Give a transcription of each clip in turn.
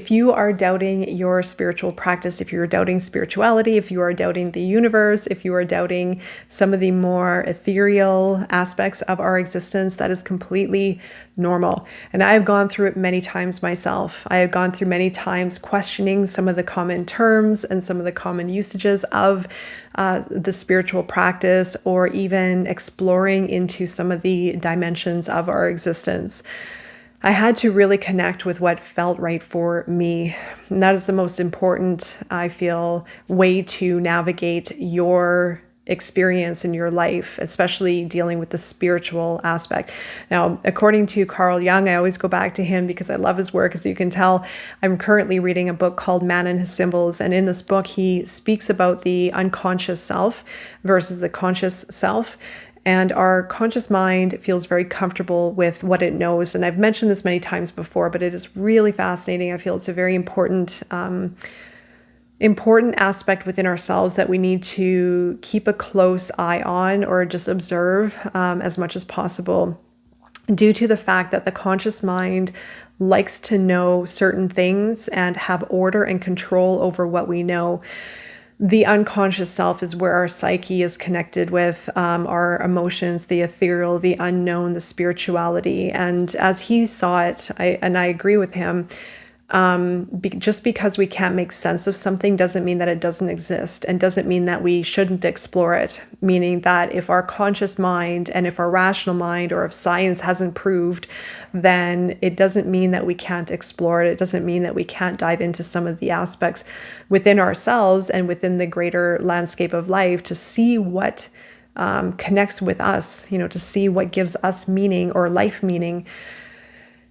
If you are doubting your spiritual practice, if you're doubting spirituality, if you are doubting the universe, if you are doubting some of the more ethereal aspects of our existence, that is completely normal. And I have gone through it many times myself. I have gone through many times questioning some of the common terms and some of the common usages of the spiritual practice, or even exploring into some of the dimensions of our existence. I had to really connect with what felt right for me. And that is the most important, I feel, way to navigate your experience in your life, especially dealing with the spiritual aspect. Now, according to Carl Jung, I always go back to him because I love his work. As you can tell, I'm currently reading a book called Man and His Symbols. And in this book, he speaks about the unconscious self versus the conscious self. And our conscious mind feels very comfortable with what it knows. And I've mentioned this many times before, but it is really fascinating. I feel it's a very important aspect within ourselves that we need to keep a close eye on, or just observe as much as possible, due to the fact that the conscious mind likes to know certain things and have order and control over what we know. The unconscious self is where our psyche is connected with our emotions, the ethereal, the unknown, the spirituality. And as he saw it, I agree with him, just because we can't make sense of something doesn't mean that it doesn't exist, and doesn't mean that we shouldn't explore it. Meaning that if our conscious mind and if our rational mind, or if science hasn't proved, then it doesn't mean that we can't explore it. It doesn't mean that we can't dive into some of the aspects within ourselves and within the greater landscape of life to see what connects with us, to see what gives us meaning or life meaning.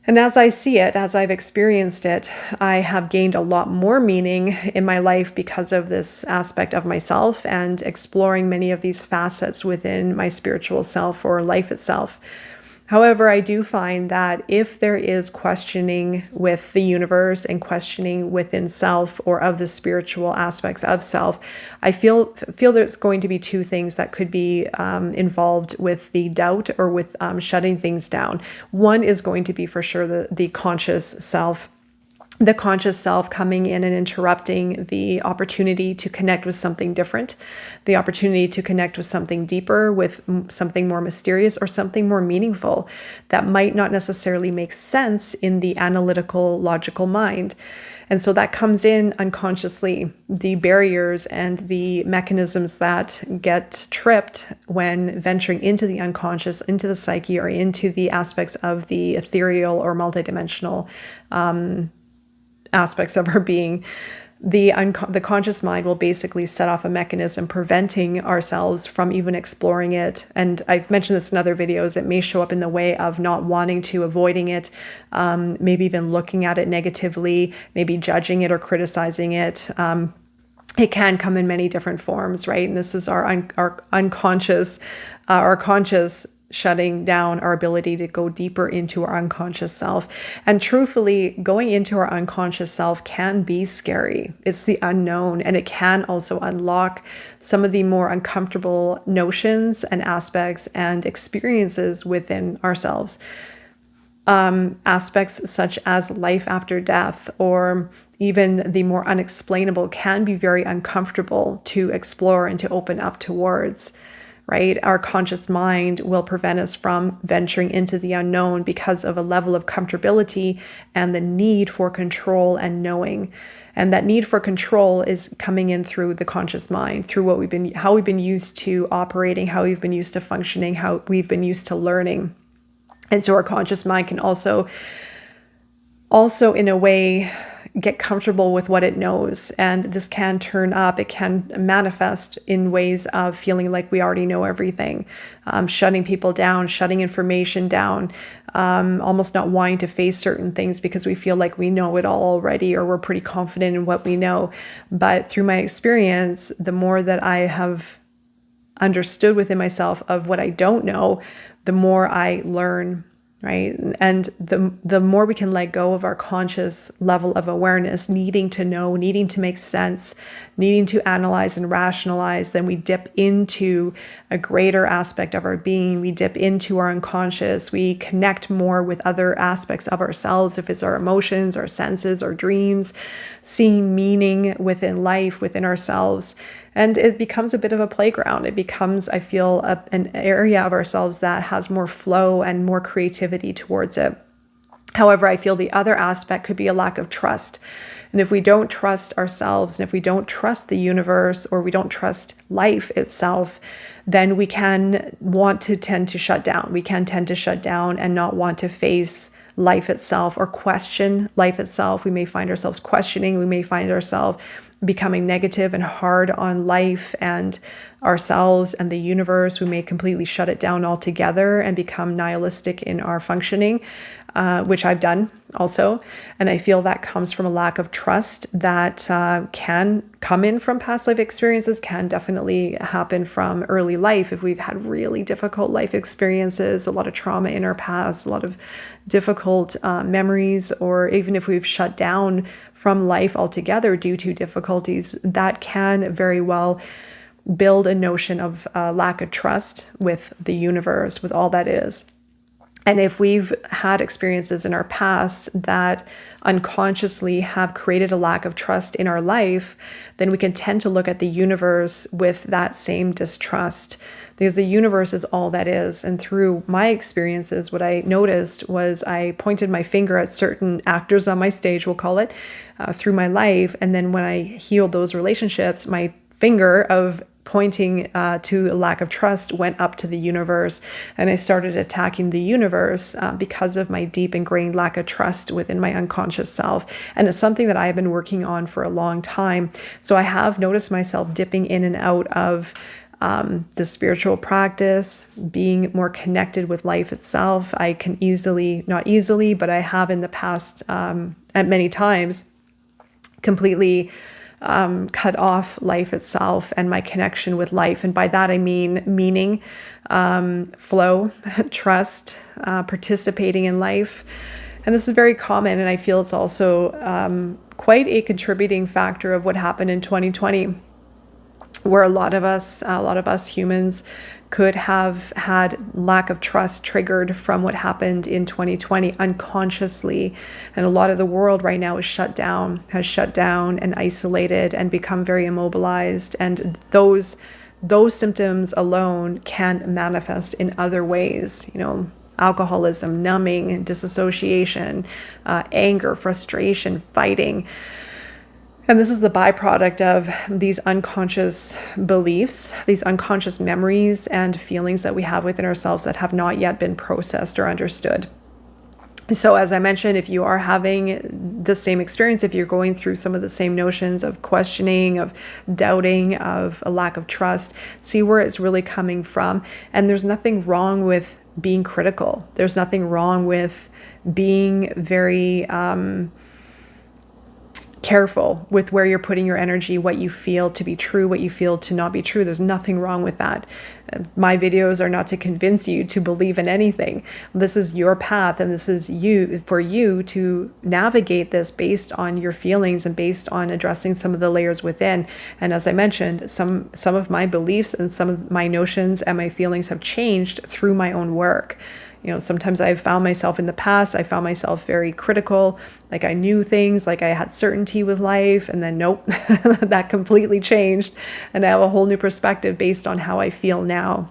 And as I see it, as I've experienced it, I have gained a lot more meaning in my life because of this aspect of myself and exploring many of these facets within my spiritual self or life itself. However, I do find that if there is questioning with the universe and questioning within self, or of the spiritual aspects of self, I feel there's going to be two things that could be involved with the doubt, or with shutting things down. One is going to be for sure the conscious self. The conscious self coming in and interrupting the opportunity to connect with something different, the opportunity to connect with something deeper, with something more mysterious, or something more meaningful that might not necessarily make sense in the analytical, logical mind. And so that comes in unconsciously. The barriers and the mechanisms that get tripped when venturing into the unconscious, into the psyche, or into the aspects of the ethereal or multidimensional aspects of our being, the conscious mind will basically set off a mechanism preventing ourselves from even exploring it. And I've mentioned this in other videos. It may show up in the way of not wanting to, avoiding it, maybe even looking at it negatively, maybe judging it or criticizing it. It can come in many different forms, right? And this is our unconscious, our conscious shutting down our ability to go deeper into our unconscious self. And truthfully, going into our unconscious self can be scary. It's the unknown, and it can also unlock some of the more uncomfortable notions and aspects and experiences within ourselves. Aspects such as life after death, or even the more unexplainable, can be very uncomfortable to explore and to open up towards. Right? Our conscious mind will prevent us from venturing into the unknown because of a level of comfortability and the need for control and knowing. And that need for control is coming in through the conscious mind, through how we've been used to operating, how we've been used to functioning, how we've been used to learning. And so our conscious mind can also in a way get comfortable with what it knows. And this can turn up, it can manifest in ways of feeling like we already know everything, shutting people down, shutting information down, almost not wanting to face certain things because we feel like we know it all already, or we're pretty confident in what we know. But through my experience, the more that I have understood within myself of what I don't know, the more I learn. right? And the more we can let go of our conscious level of awareness, needing to know, needing to make sense, needing to analyze and rationalize, then we dip into a greater aspect of our being. We dip into our unconscious. We connect more with other aspects of ourselves, if it's our emotions, our senses, our dreams, seeing meaning within life, within ourselves. And it becomes a bit of a playground. It becomes, I feel, an area of ourselves that has more flow and more creativity towards it. However, I feel the other aspect could be a lack of trust. And if we don't trust ourselves, and if we don't trust the universe, or we don't trust life itself, then we can tend to shut down. We can tend to shut down and not want to face life itself or question life itself. We may find ourselves questioning. We may find ourselves becoming negative and hard on life and ourselves and the universe. We may completely shut it down altogether and become nihilistic in our functioning, which I've done also. And I feel that comes from a lack of trust that can come in from past life experiences, can definitely happen from early life. If we've had really difficult life experiences, a lot of trauma in our past, a lot of difficult memories, or even if we've shut down from life altogether due to difficulties, that can very well build a notion of lack of trust with the universe, with all that is. And if we've had experiences in our past that unconsciously have created a lack of trust in our life, then we can tend to look at the universe with that same distrust, because the universe is all that is. And through my experiences, what I noticed was I pointed my finger at certain actors on my stage, we'll call it, through my life. And then when I healed those relationships, my finger of pointing to a lack of trust went up to the universe, and I started attacking the universe because of my deep ingrained lack of trust within my unconscious self. And it's something that I've been working on for a long time. So I have noticed myself dipping in and out of the spiritual practice, being more connected with life itself. I can not easily, but I have in the past at many times completely cut off life itself and my connection with life. And by that, I mean meaning, flow, trust, participating in life. And this is very common. And I feel it's also quite a contributing factor of what happened in 2020, where a lot of us humans could have had lack of trust triggered from what happened in 2020 unconsciously. And a lot of the world right now has shut down and isolated and become very immobilized. And those symptoms alone can manifest in other ways, alcoholism, numbing, disassociation, anger, frustration, fighting. And this is the byproduct of these unconscious beliefs, these unconscious memories and feelings that we have within ourselves that have not yet been processed or understood. So as I mentioned, if you are having the same experience, if you're going through some of the same notions of questioning, of doubting, of a lack of trust, see where it's really coming from. And there's nothing wrong with being critical. There's nothing wrong with being very careful with where you're putting your energy, what you feel to be true, what you feel to not be true. There's nothing wrong with that. My videos are not to convince you to believe in anything. This is your path, and this is for you to navigate this based on your feelings and based on addressing some of the layers within. And as I mentioned, some of my beliefs and some of my notions and my feelings have changed through my own work. Sometimes I've found myself in the past, I found myself very critical, like I knew things, like I had certainty with life, and then nope, that completely changed. And I have a whole new perspective based on how I feel now.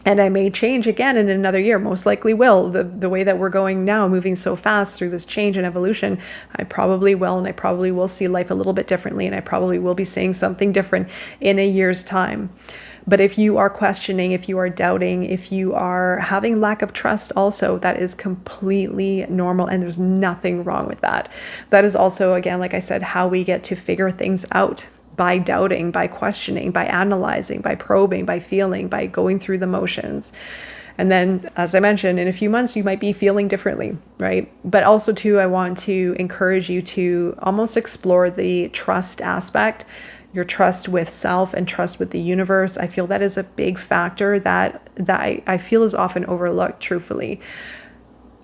And I may change again in another year, most likely will. The way that we're going now, moving so fast through this change and evolution, I probably will, and I probably will see life a little bit differently, and I probably will be saying something different in a year's time. But if you are questioning, if you are doubting, if you are having lack of trust also, that is completely normal, and there's nothing wrong with that. That is also, again, like I said, how we get to figure things out, by doubting, by questioning, by analyzing, by probing, by feeling, by going through the motions. And then, as I mentioned, in a few months, you might be feeling differently, right? But also too, I want to encourage you to almost explore the trust aspect, your trust with self and trust with the universe. I feel that is a big factor that I feel is often overlooked, truthfully.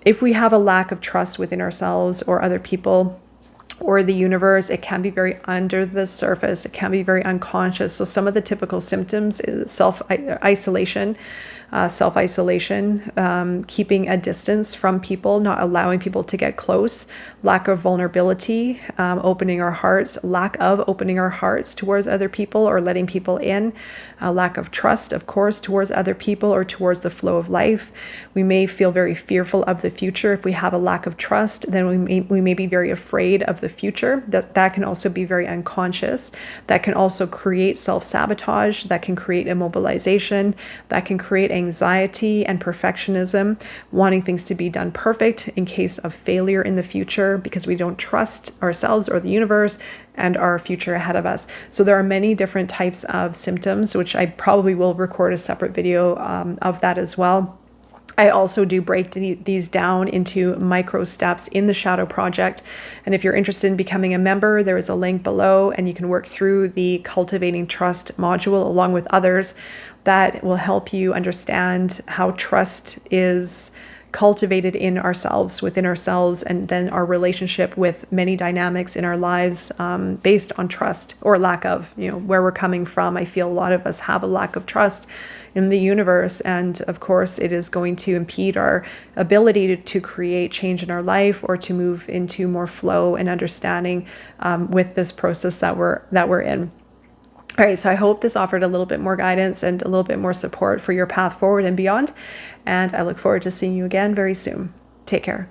if we have a lack of trust within ourselves or other people or the universe, it can be very under the surface. It can be very unconscious. So some of the typical symptoms is self-isolation, keeping a distance from people, not allowing people to get close, lack of vulnerability, opening our hearts, lack of opening our hearts towards other people or letting people in, lack of trust, of course, towards other people or towards the flow of life. We may feel very fearful of the future. If we have a lack of trust, then we may be very afraid of the future. That can also be very unconscious. That can also create self-sabotage. That can create immobilization. That can create anxiety and perfectionism, wanting things to be done perfect in case of failure in the future because we don't trust ourselves or the universe and our future ahead of us. So there are many different types of symptoms, which I probably will record a separate video of that as well. I also do break these down into micro steps in the Shadow Project. And if you're interested in becoming a member, there is a link below and you can work through the Cultivating Trust module along with others that will help you understand how trust is cultivated in ourselves, within ourselves, and then our relationship with many dynamics in our lives based on trust or lack of, where we're coming from. I feel a lot of us have a lack of trust in the universe. And of course, it is going to impede our ability to create change in our life or to move into more flow and understanding with this process that we're in. All right, so I hope this offered a little bit more guidance and a little bit more support for your path forward and beyond. And I look forward to seeing you again very soon. Take care.